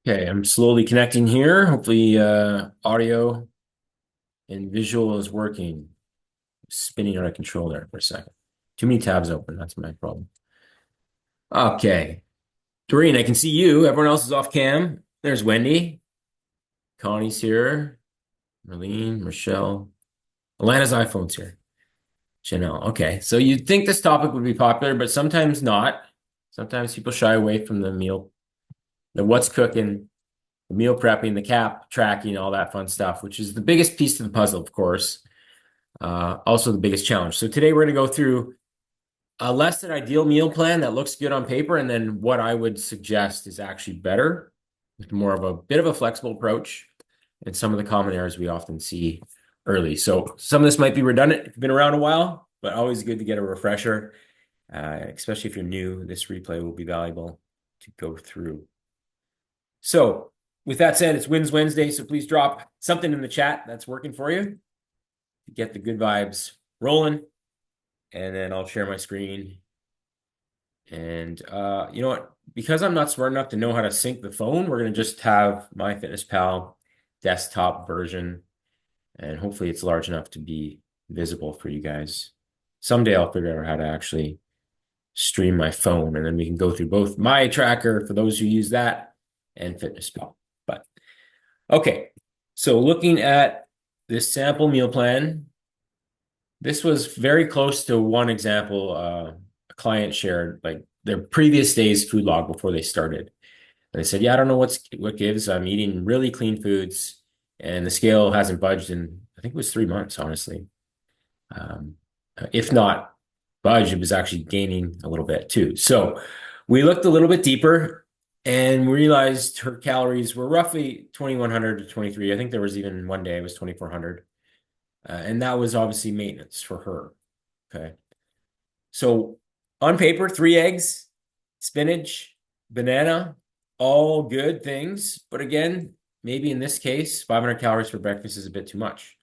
Okay, I'm slowly connecting here. Hopefully, audio and visual is working. Spinning out of control there for a second. Too many tabs open. That's my problem. Okay. Doreen, I can see you. Everyone else is off cam. There's Wendy. Connie's here. Marlene, Michelle. Alana's iPhone's here. Janelle. Okay. So you'd think this topic would be popular, but sometimes not. Sometimes people shy away from the what's cooking, the meal prepping, the cap tracking, all that fun stuff, which is the biggest piece to the puzzle, of course. Also the biggest challenge. So today we're going to go through a less than ideal meal plan that looks good on paper, and then what I would suggest is actually better, with more of a bit of a flexible approach, and some of the common errors we often see early. So some of this might be redundant if you've been around a while, but always good to get a refresher, especially if you're new. This replay will be valuable to go through. So with that said, it's Wins Wednesday, so please drop something in the chat that's working for you to get the good vibes rolling. And then I'll share my screen. And you know what? Because I'm not smart enough to know how to sync the phone, we're going to just have MyFitnessPal desktop version. And hopefully it's large enough to be visible for you guys. Someday I'll figure out how to actually stream my phone, and then we can go through both my tracker for those who use that and FitnessPal. But okay, so looking at this sample meal plan, this was very close to one example a client shared, like their previous day's food log before they started. And they said, yeah, I don't know what gives. I'm eating really clean foods, and the scale hasn't budged in, I think it was 3 months, honestly. If not budged, it was actually gaining a little bit too. So we looked a little bit deeper and we realized her calories were roughly 2,100 to 23. I think there was even one day it was 2,400. And that was obviously maintenance for her. Okay. So on paper, 3 eggs, spinach, banana, all good things. But again, maybe in this case, 500 calories for breakfast is a bit too much.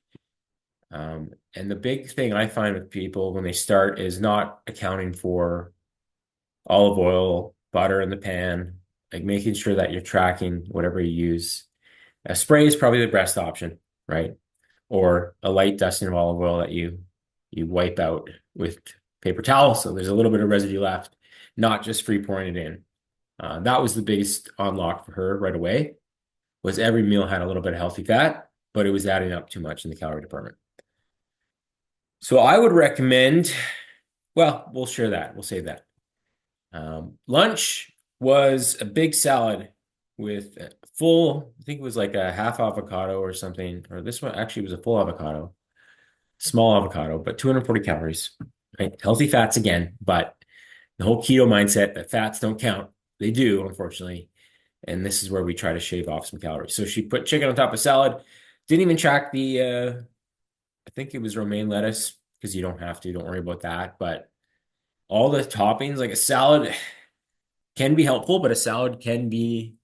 And the big thing I find with people when they start is not accounting for olive oil, butter in the pan, like making sure that you're tracking whatever you use. A spray is probably the best option, right? Or a light dusting of olive oil that you wipe out with paper towel, so there's a little bit of residue left, not just free pouring it in. That was the biggest unlock for her right away, was every meal had a little bit of healthy fat, but it was adding up too much in the calorie department. So I would recommend, well, we'll share that. We'll save that. Lunch was a big salad with a full, I think it was like a half avocado or something, or this one actually was a full avocado, small avocado, but 240 calories, right? Healthy fats again, but the whole keto mindset that fats don't count. They do, unfortunately. And this is where we try to shave off some calories. So she put chicken on top of salad, didn't even track the, I think it was romaine lettuce, because you don't have to, don't worry about that. But all the toppings, like a salad can be helpful, but a salad can be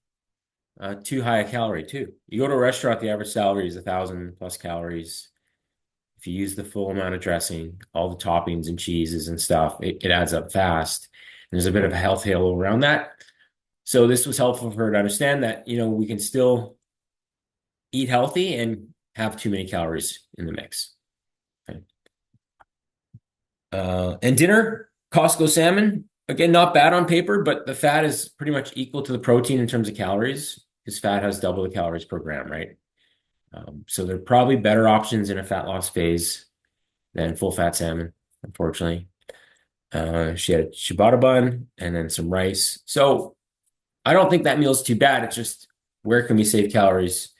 too high a calorie too. You go to a restaurant, the average salary is 1,000 plus calories. If you use the full amount of dressing, all the toppings and cheeses and stuff, it adds up fast. And there's a bit of a health halo around that. So this was helpful for her to understand that, we can still eat healthy and have too many calories in the mix. Okay. And dinner, Costco salmon, again, not bad on paper, but the fat is pretty much equal to the protein in terms of calories, because fat has double the calories per gram, right? So there are probably better options in a fat loss phase than full fat salmon, unfortunately. She had a ciabatta bun and then some rice. So I don't think that meal is too bad. It's just, where can we save calories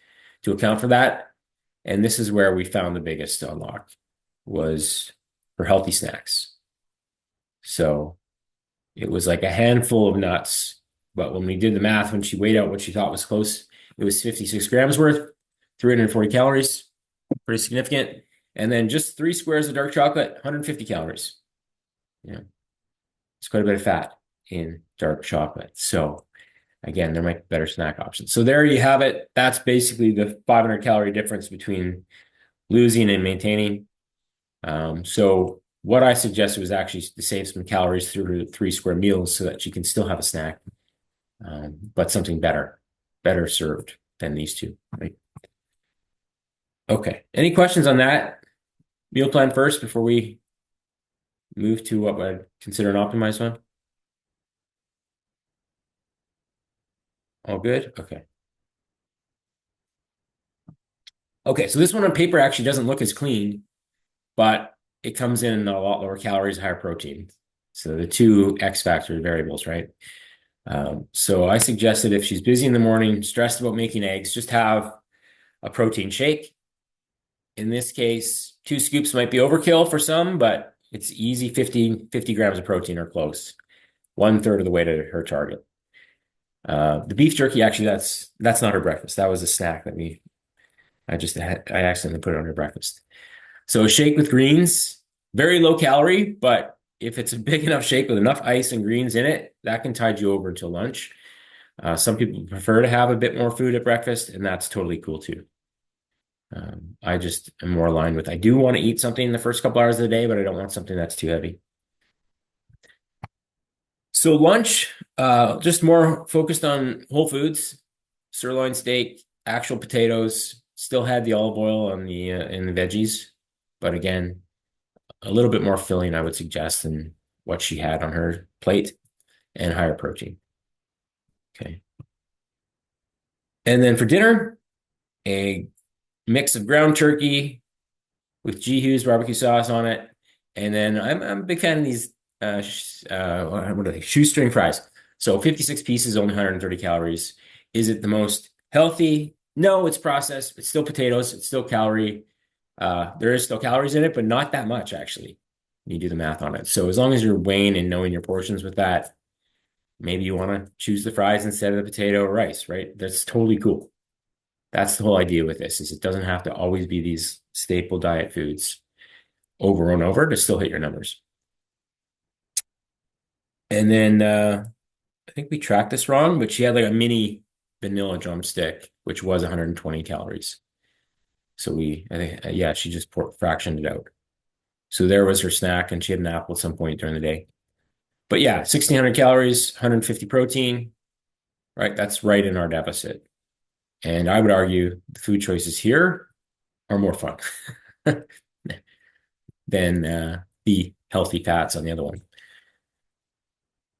to account for that? And this is where we found the biggest unlock, was for healthy snacks. So it was like a handful of nuts, but when we did the math, when she weighed out what she thought was close, it was 56 grams worth, 340 calories, pretty significant. And then just 3 squares of dark chocolate, 150 calories. It's quite a bit of fat in dark chocolate. So again, there might be better snack options. So there you have it. That's basically the 500 calorie difference between losing and maintaining. So what I suggested was actually to save some calories through her 3 square meals so that she can still have a snack, but something better. better served than these two, right? Okay. Any questions on that meal plan first before we move to what I'd consider an optimized one? All good? Okay. Okay, so this one on paper actually doesn't look as clean, but it comes in a lot lower calories, higher protein. So the two X factor variables, right? So I suggested if she's busy in the morning, stressed about making eggs, just have a protein shake. In this case, 2 scoops might be overkill for some, but it's easy 50 grams of protein or close, 1/3 of the way to her target. The beef jerky, actually, that's not her breakfast. That was a snack that I accidentally put it on her breakfast. So a shake with greens, very low calorie, but if it's a big enough shake with enough ice and greens in it, that can tide you over until lunch. Some people prefer to have a bit more food at breakfast, and that's totally cool too. I just am more aligned with, I do want to eat something in the first couple hours of the day, but I don't want something that's too heavy. So lunch, just more focused on whole foods, sirloin steak, actual potatoes, still had the olive oil on the in the veggies, but again, a little bit more filling, I would suggest, than what she had on her plate, and higher protein. Okay. And then for dinner, a mix of ground turkey with G-Hughes barbecue sauce on it. And then I'm a big fan of these, what are they? Shoestring fries. So 56 pieces, only 130 calories. Is it the most healthy? No, it's processed. It's still potatoes. It's still calorie. There is still calories in it, but not that much, actually. You do the math on it. So as long as you're weighing and knowing your portions with that, maybe you want to choose the fries instead of the potato or rice, right? That's totally cool. That's the whole idea with this, is it doesn't have to always be these staple diet foods over and over to still hit your numbers. And then I think we tracked this wrong, but she had like a mini vanilla drumstick, which was 120 calories. So I think, yeah, she just fractioned it out. So there was her snack, and she had an apple at some point during the day. But yeah, 1,600 calories, 150 protein, right? That's right in our deficit. And I would argue the food choices here are more fun than the healthy fats on the other one.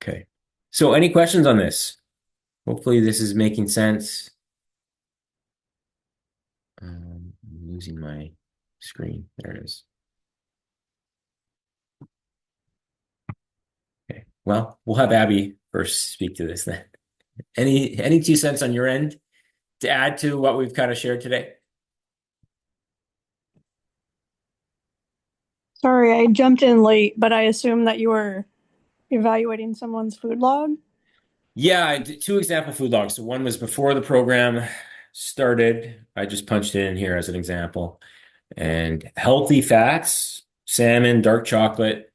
Okay. So any questions on this? Hopefully this is making sense. I'm losing my screen. There it is. Okay. Well, we'll have Abby first speak to this then. Any 2 cents on your end to add to what we've kind of shared today? Sorry, I jumped in late, but I assume that you were evaluating someone's food log. Yeah, I did 2 example food logs. So one was before the program started. I just punched it in here as an example. And healthy fats, salmon, dark chocolate,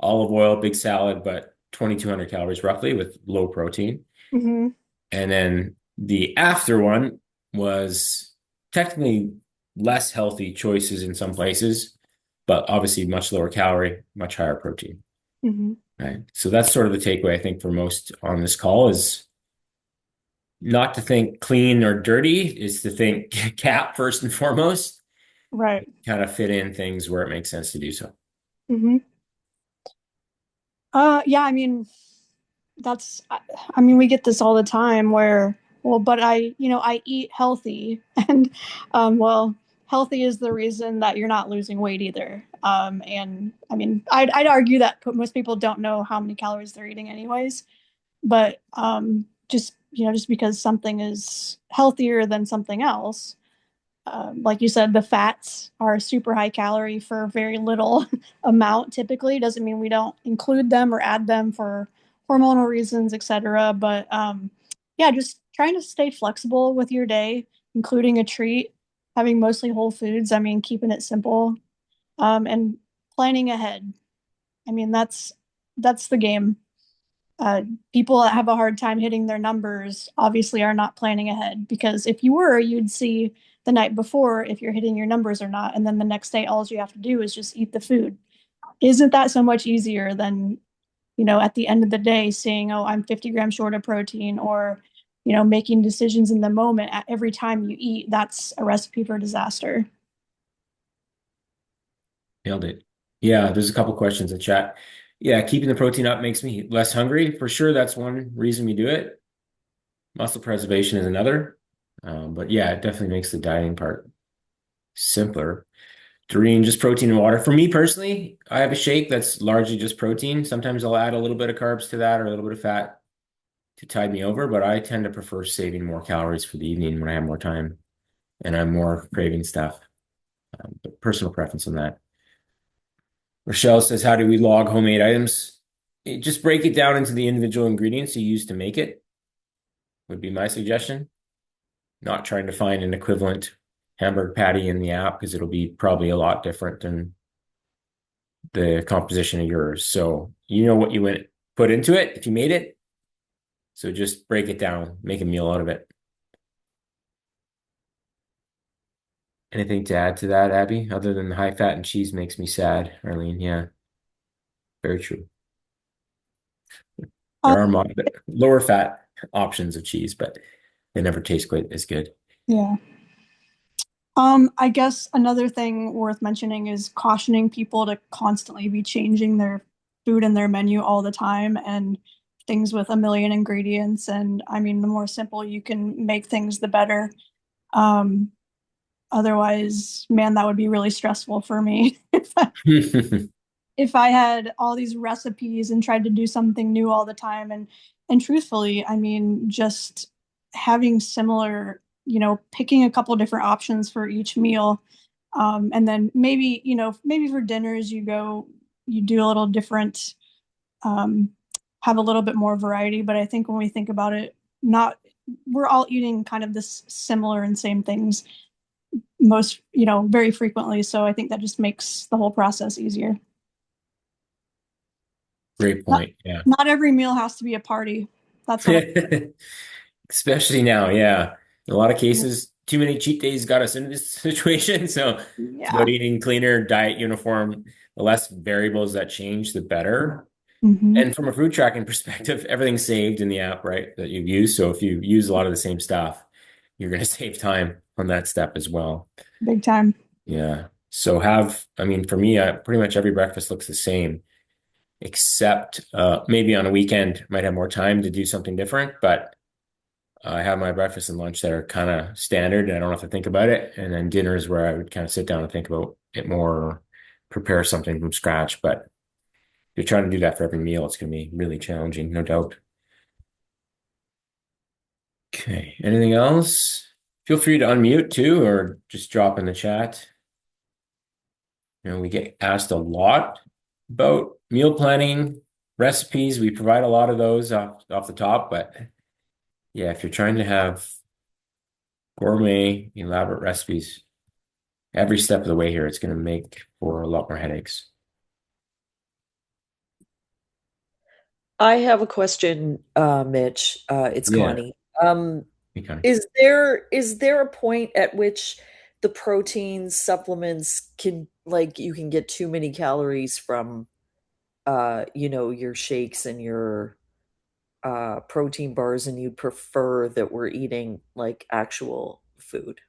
olive oil, big salad, but 2,200 calories roughly with low protein. Mm-hmm. And then the after one was technically less healthy choices in some places, but obviously much lower calorie, much higher protein. Mm-hmm. Right. So that's sort of the takeaway, I think, for most on this call is not to think clean or dirty, is to think cap first and foremost, Right. kind of fit in things where it makes sense to do so. Mm-hmm. Yeah, I mean, I mean, we get this all the time where, well, but I eat healthy and, well, healthy is the reason that you're not losing weight either. And I mean, I'd argue that most people don't know how many calories they're eating anyways, but, just because something is healthier than something else, like you said, the fats are super high calorie for very little amount typically. Doesn't mean we don't include them or add them for hormonal reasons, etc. But yeah, just trying to stay flexible with your day, including a treat, having mostly whole foods. I mean, keeping it simple, and planning ahead. I mean, that's the game. Uh, People that have a hard time hitting their numbers obviously are not planning ahead, because if you were, you'd see the night before if you're hitting your numbers or not. And then the next day, all you have to do is just eat the food. Isn't that so much easier than, at the end of the day seeing, oh, I'm 50 grams short of protein, or making decisions in the moment at every time you eat, that's a recipe for disaster. Nailed it. Yeah, there's a couple questions in chat. Yeah, keeping the protein up makes me less hungry. For sure, that's one reason we do it. Muscle preservation is another. But yeah, it definitely makes the dieting part simpler. Doreen, just protein and water. For me personally, I have a shake that's largely just protein. Sometimes I'll add a little bit of carbs to that or a little bit of fat to tide me over, but I tend to prefer saving more calories for the evening when I have more time and I'm more craving stuff. But personal preference on that. Rochelle says, how do we log homemade items? Just break it down into the individual ingredients you use to make it, would be my suggestion. Not trying to find an equivalent hamburger patty in the app because it'll be probably a lot different than the composition of yours. So you know what you went put into it if you made it. So just break it down, make a meal out of it. Anything to add to that, Abby? Other than the high fat and cheese makes me sad, Arlene. Yeah, very true. Uh, There are lower fat options of cheese, but they never taste quite as good. yeah. I guess another thing worth mentioning is cautioning people to constantly be changing their food and their menu all the time and things with a million ingredients. And I mean, the more simple you can make things, the better. Um, Otherwise, man, that would be really stressful for me. If I had all these recipes and tried to do something new all the time. And truthfully, I mean, just having similar, picking a couple different options for each meal. And then maybe, maybe for dinners you do a little different, um, have a little bit more variety. But I think when we think about it, not we're all eating kind of this similar and same things most, very frequently. So I think that just makes the whole process easier. Great Not, point. Yeah. not every meal has to be a party. That's what Especially now, yeah. In a lot of cases, too many cheat days got us into this situation. So it's yeah. about eating cleaner, diet uniform. The less variables that change, the better. Hmm. And from a food tracking perspective, everything's saved in the app, right, that you've used. So if you use a lot of the same stuff, you're going to save time on that step as well. Big time. Yeah. So I mean, for me, pretty much every breakfast looks the same, except maybe on a weekend, might have more time to do something different, but I have my breakfast and lunch that are kind of standard and I don't have to think about it. And then dinner is where I would kind of sit down and think about it more or prepare something from scratch. But if you're trying to do that for every meal, it's going to be really challenging, no doubt. Okay. Anything else? Feel free to unmute too, or just drop in the chat. We get asked a lot about meal planning, recipes. We provide a lot of those off the top, but yeah, if you're trying to have gourmet, elaborate recipes, every step of the way here, it's going to make for a lot more headaches. I have a question, Mitch. It's Yeah. Connie. Okay. Is there a point at which the protein supplements can like you can get too many calories from your shakes and your protein bars and you'd prefer that we're eating like actual food?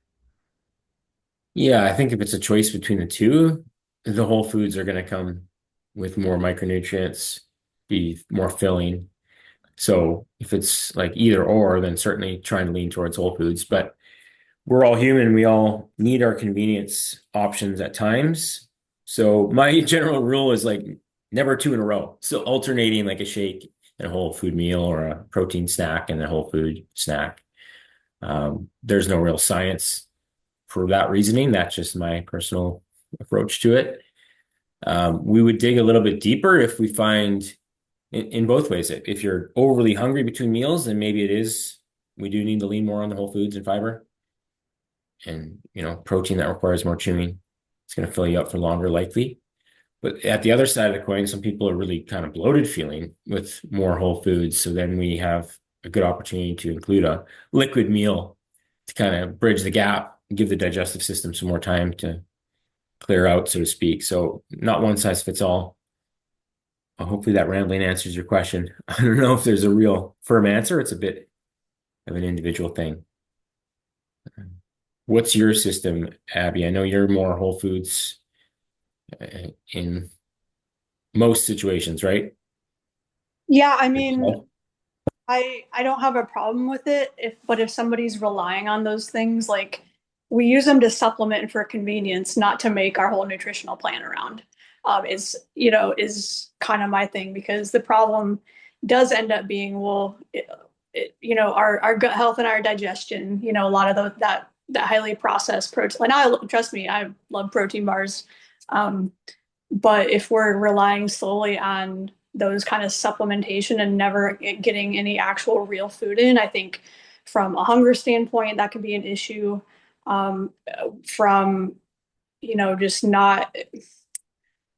Yeah, I think if it's a choice between the two, the whole foods are going to come with more micronutrients, be more filling. So if it's like either or, then certainly trying to lean towards whole foods. But we're all human. We all need our convenience options at times. So my general rule is like never two in a row. So alternating like a shake and a whole food meal or a protein snack and a whole food snack. There's no real science for that reasoning. That's just my personal approach to it. We would dig a little bit deeper if we find in both ways. If you're overly hungry between meals, then maybe we do need to lean more on the whole foods and fiber and, protein that requires more chewing. It's going to fill you up for longer, likely. But at the other side of the coin, some people are really kind of bloated feeling with more whole foods. So then we have a good opportunity to include a liquid meal to kind of bridge the gap, give the digestive system some more time to clear out, so to speak. So not one size fits all. Hopefully that rambling answers your question. I don't know if there's a real firm answer. It's a bit of an individual thing. What's your system, Abby? I know you're more Whole Foods in most situations, right? Yeah, I mean, Yourself? I don't have a problem with it if somebody's relying on those things, like we use them to supplement for convenience, not to make our whole nutritional plan around. Is kind of my thing, because the problem does end up being, well, our gut health and our digestion. A lot of that highly processed protein. And I trust me, I love protein bars. Um, but if we're relying solely on those kind of supplementation and never getting any actual real food in, I think from a hunger standpoint, that could be an issue. From, just not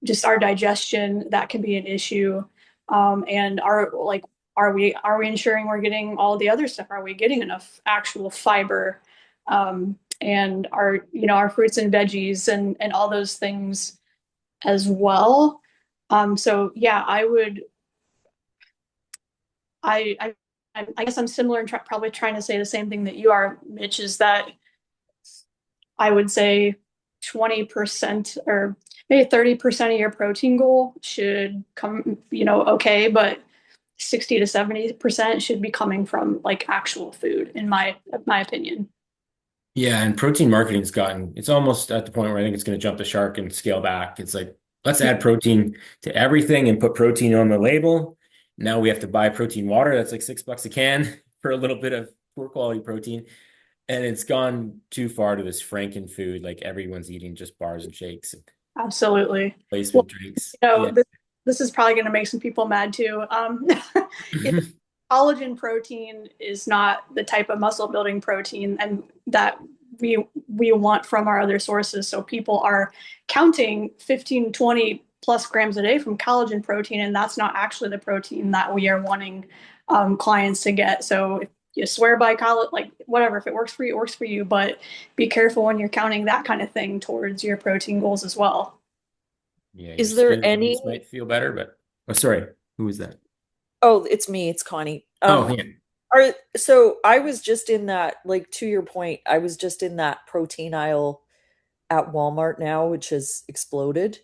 just our digestion, that can be an issue. And are we ensuring we're getting all the other stuff? Are we getting enough actual fiber? And our fruits and veggies and all those things as well. So yeah, I, I guess I'm similar and probably trying to say the same thing that you are, Mitch, is that I would say 20% or maybe 30% of your protein goal should come, okay, but 60 to 70% should be coming from like actual food, in my opinion. Yeah, and protein marketing's gotten, it's almost at the point where I think it's going to jump the shark and scale back. It's like, let's add protein to everything and put protein on the label. Now we have to buy protein water. That's like $6 a can for a little bit of poor quality protein. And it's gone too far to this Franken food. Like everyone's eating just bars and shakes and Absolutely. Well, replacement drinks. you know, Yeah. this, this is probably going to make some people mad too. It, collagen protein is not the type of muscle building protein and that we want from our other sources. So people are counting 15, 20 plus grams a day from collagen protein, and that's not actually the protein that we are wanting clients to get. So if you swear by collagen, like whatever, if it works for you, it works for you. But be careful when you're counting that kind of thing towards your protein goals as well. Yeah, your Is there skin at any? least might feel better, but oh, sorry. Who was that? Oh, it's me, it's Connie. Oh, yeah. So I was just in that, like to your point, I was just in that protein aisle at Walmart now, which has exploded.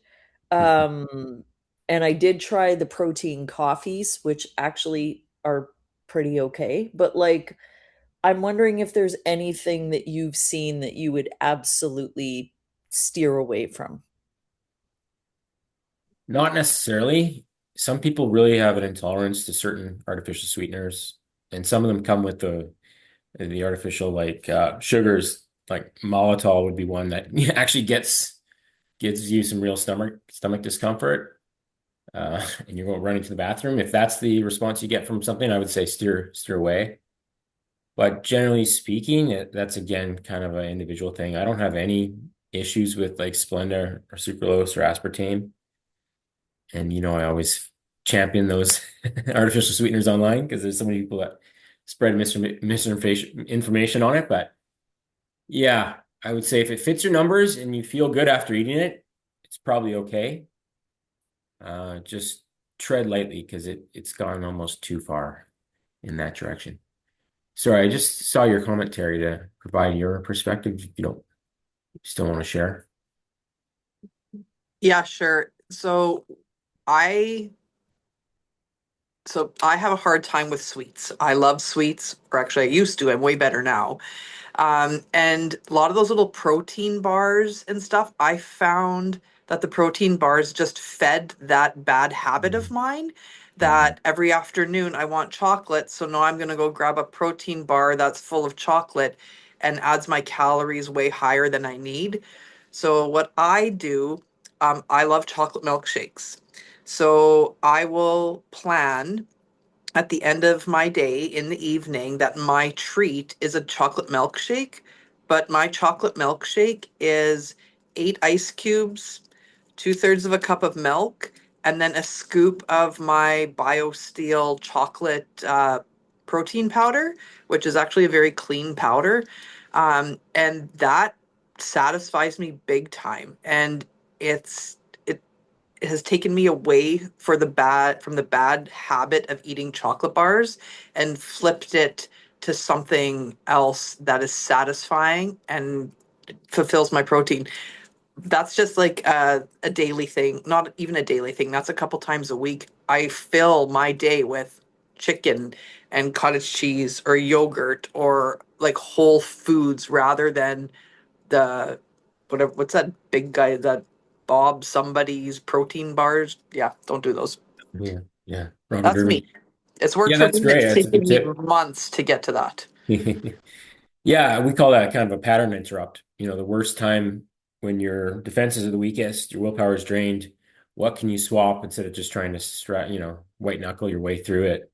Um, and I did try the protein coffees, which actually are pretty okay. But like, I'm wondering if there's anything that you've seen that you would absolutely steer away from. Not necessarily. Some people really have an intolerance to certain artificial sweeteners, and some of them come with the artificial like sugars. Like maltol would be one that actually gives you some real stomach discomfort, and you're going running to the bathroom. If that's the response you get from something, I would say steer away. But generally speaking, that's again kind of an individual thing. I don't have any issues with like Splenda or sucralose or aspartame. And I always champion those artificial sweeteners online because there's so many people that spread misinformation on it. But yeah, I would say if it fits your numbers and you feel good after eating it, it's probably okay. Just tread lightly because it's gone almost too far in that direction. Sorry, I just saw your commentary to provide your perspective. If you don't still want to share. Yeah, sure. I I have a hard time with sweets. I love sweets, or actually I used to. I'm way better now. And a lot of those little protein bars and stuff, I found that the protein bars just fed that bad habit of mine Mhm. that every afternoon I want chocolate. So now I'm going to go grab a protein bar that's full of chocolate and adds my calories way higher than I need. So what I do, I love chocolate milkshakes. So I will plan at the end of my day in the evening that my treat is a chocolate milkshake, but my chocolate milkshake is 8 ice cubes, 2/3 of a cup of milk, and then a scoop of my BioSteel chocolate protein powder, which is actually a very clean powder. And that satisfies me big time. And it has taken me away from the bad habit of eating chocolate bars and flipped it to something else that is satisfying and fulfills my protein. That's just like a daily thing, not even a daily thing. That's a couple times a week. I fill my day with chicken and cottage cheese or yogurt or like whole foods rather than the whatever, what's that big guy, that Bob somebody's protein bars? Yeah, don't do those. Yeah, yeah. Robert That's Irvin. me. It's worked Yeah, for that's me. great. It's That's a good taken me tip. months to get to that. Yeah, we call that kind of a pattern interrupt. The worst time when your defenses are the weakest, your willpower is drained. What can you swap instead of just trying to white knuckle your way through it?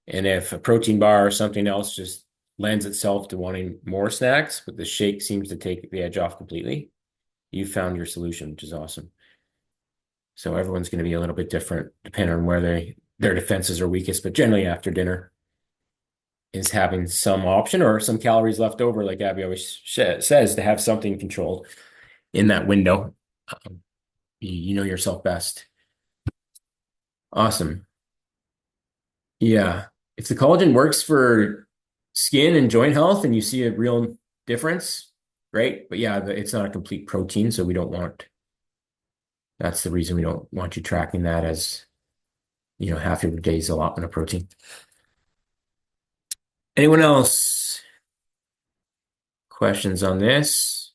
And if a protein bar or something else just lends itself to wanting more snacks, but the shake seems to take the edge off completely, you found your solution, which is awesome. So everyone's going to be a little bit different depending on where their defenses are weakest, but generally after dinner is having some option or some calories left over, like Abby always says, to have something controlled in that window. You know yourself best. Awesome. Yeah. If the collagen works for skin and joint health and you see a real difference, great. But yeah, it's not a complete protein, so that's the reason we don't want you tracking that as, half your day's allotment of protein. Anyone else? Questions on this?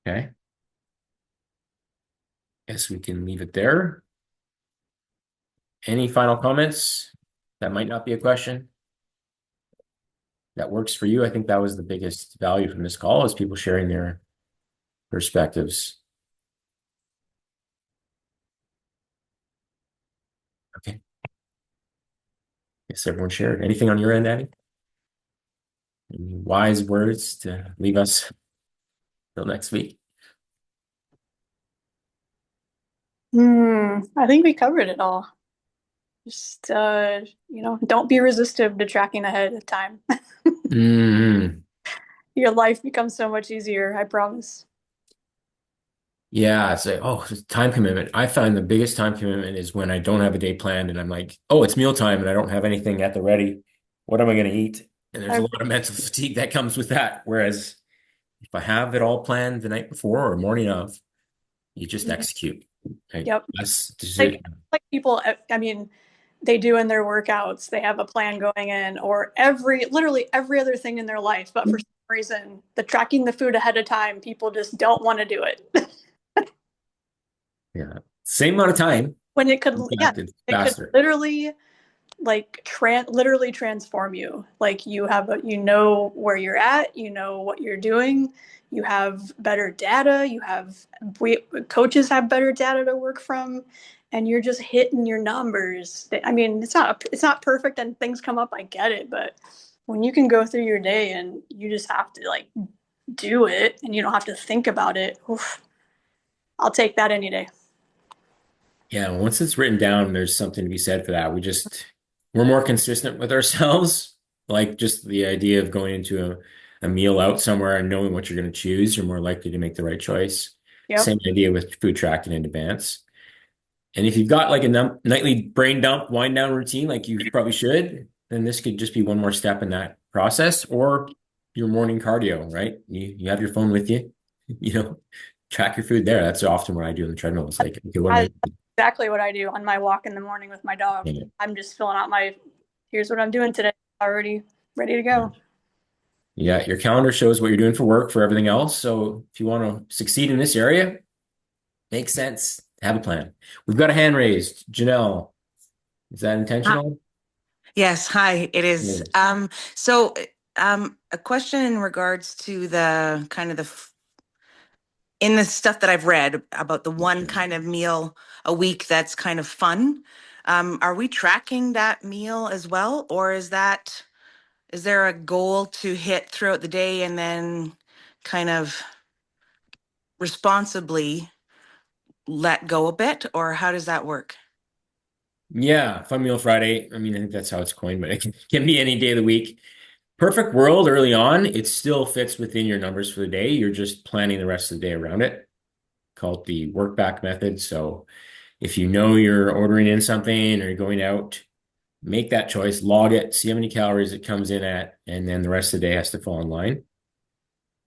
Okay. Guess we can leave it there. Any final comments? That might not be a question. That works for you. I think that was the biggest value from this call, is people sharing their perspectives. Okay. Guess everyone shared. Anything on your end, Abby? Any wise words to leave us till next week? I think we covered it all. Just don't be resistive to tracking ahead of time. Mm-hmm. Your life becomes so much easier, I promise. Yeah, it's like, it's time commitment. I find the biggest time commitment is when I don't have a day planned and I'm like, it's mealtime and I don't have anything at the ready. What am I going to eat? And there's a lot of mental fatigue that comes with that. Whereas if I have it all planned the night before or morning of, you just execute. Right? Yep. That's just like people, I mean, they do in their workouts. They have a plan going in, or literally every other thing in their life. But for some reason, the tracking the food ahead of time, people just don't want to do it. Yeah. Same amount of time. When it could, faster. Could literally literally transform you. Like you know where you're at, you know what you're doing, you have better data, coaches have better data to work from, and you're just hitting your numbers. I mean, it's not perfect and things come up, I get it, but when you can go through your day and you just have to do it and you don't have to think about it, I'll take that any day. Yeah, once it's written down, there's something to be said for that. We're more consistent with ourselves. Like just the idea of going into a meal out somewhere and knowing what you're going to choose, you're more likely to make the right choice. Yep. Same idea with food tracking in advance. And if you've got like a nightly brain dump wind down routine, like you probably should, then this could just be one more step in that process, or your morning cardio, right? You have your phone with you, track your food there. That's often what I do on the treadmill. It's like, okay, exactly what I do on my walk in the morning with my dog. Yeah. I'm just filling out here's what I'm doing today, already ready to go. Yeah, your calendar shows what you're doing for work, for everything else. So if you want to succeed in this area, makes sense. Have a plan. We've got a hand raised. Janelle, is that intentional? Yes, hi, it is. A question in regards to the kind of in the stuff that I've read about the one kind of meal a week that's kind of fun. Are we tracking that meal as well? Or is there a goal to hit throughout the day and then kind of responsibly let go a bit? Or how does that work? Yeah, Fun Meal Friday. I mean, I think that's how it's coined, but it can be any day of the week. Perfect world early on, it still fits within your numbers for the day. You're just planning the rest of the day around it. Call it the work back method. So if you know you're ordering in something or you're going out, make that choice, log it, see how many calories it comes in at, and then the rest of the day has to fall in line.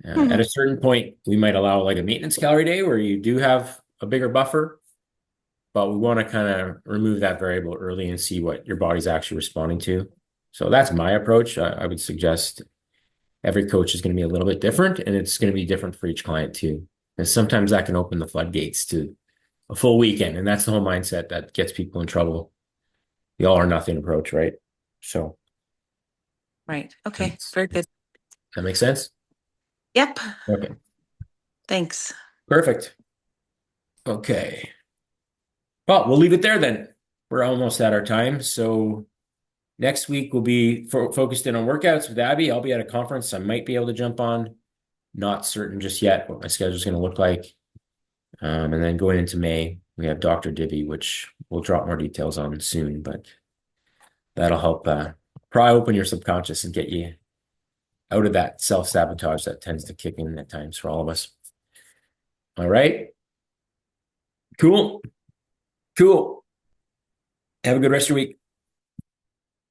At a certain point, we might allow like a maintenance calorie day where you do have a bigger buffer, but we want to kind of remove that variable early and see what your body's actually responding to. So that's my approach. I would suggest every coach is going to be a little bit different, and it's going to be different for each client too. And sometimes that can open the floodgates to a full weekend, and that's the whole mindset that gets people in trouble. The all or nothing approach, right? So, Right. Okay. Very good. that makes sense? Yep. Okay, Thanks. perfect. Okay. Well, we'll leave it there then. We're almost at our time. So next week we'll be focused in on workouts with Abby. I'll be at a conference. I might be able to jump on. Not certain just yet what my schedule is going to look like. And then going into May, we have Dr. Dibby, which we'll drop more details on soon, but that'll help pry open your subconscious and get you out of that self-sabotage that tends to kick in at times for all of us. All right. Cool. Have a good rest of your week.